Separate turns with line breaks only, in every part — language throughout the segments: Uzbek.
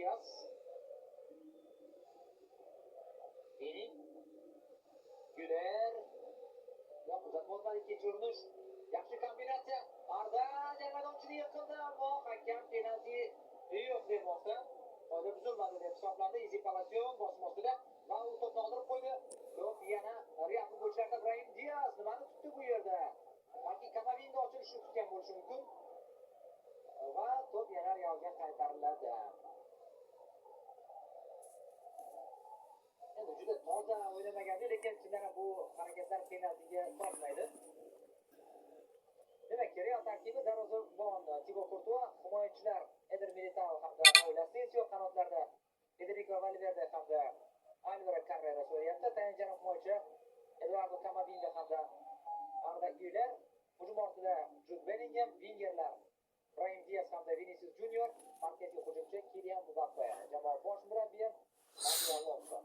Diaz. Vini. Güler. Yo'q, uzatma o'tmadi ikkinchi urinish. Yaxshi kombinatsiya. Arda jarmaydonchini yiqildi, ammo hakam penalti yo'q demoqda. Qoida buzilmadi deb hisoblandi. Izi Palasion bosim ostida va u to'pni oldirib qo'ydi. Yo'q, yana Real futbolchilarida Brahim Diaz nimani tutdi bu yerda? Balki Kamavinga ochilishni kutgan bo'lishi mumkin. Va to'p yana Realga qaytariladi. Endi juda toza o'ynamagandi, lekin chindan bu harakatlar penaltiga tortmaydi. Demak, Real tarkibi darvozabon Thibaut Courtois, himoyachilar Eder Militao hamda Raul Asensio, qanotlarda Federico Valverde hamda Alvaro Carreras o'ynayapti. Tayanch himoyachi Eduardo Camavinga hamda Arda Güler, hujum ortida Jude Bellingham, wingerlar Brahim Diaz hamda Vinicius Junior, markaziy hujumchi Kylian Mbappe, jamoa bosh murabbiyi Xabi Alonso.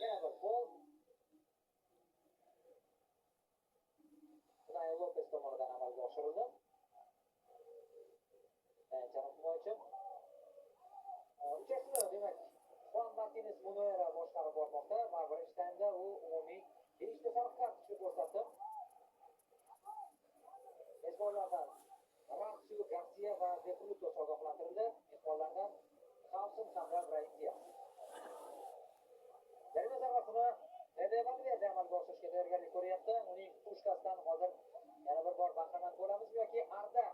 Yana bir gol Unai Lopez tomonidan amalga oshirildi. Janob himoyachi. Uchasini demak Juan Martinez Munuera boshqarib bormoqda va birinchi taymda u umumiy 5 ta sariq kartochka ko'rsatdi. Mezbonlardan Rafael Garcia va De Frutos ogohlantirildi. Mehmonlardan Samson hamda Brahim Diaz. Jarima zarbasini Eder Valverde amalga oshirishga tayyorgarlik ko'ryapti. Uning pushkasidan hozir yana bir bor bahramand bo'lamizmi yoki Arda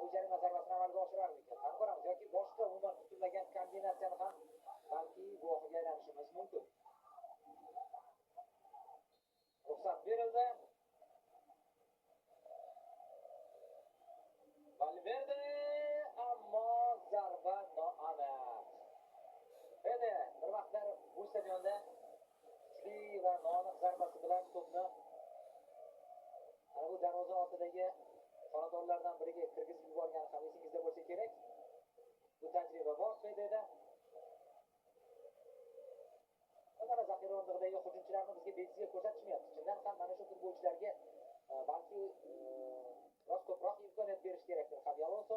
u jarima zarbasini amalga oshirarmikan? Ham ko'ramiz yoki boshqa umuman kutilmagan kombinatsiyani ham balki guvohiga aylanishimiz mumkin. Ruxsat berildi. Valverde ammo zarba noaniq. Edi, bir vaqtlar bu stadionda kuchli va noaniq zarbasi bilan to'pni bu darvoza ortidagi xonadonlardan biriga kirgizib yuborgan ham esingizda bo'lsa kerak. Bu tajriba bor Fededa. Mana zaxira o'rnidagi hujumchilarni bizga bejiga ko'rsatishmayapti. Chindan ham mana shu futbolchilarga balki biroz ko'proq imkoniyat berish kerakdir Xabi Alonso.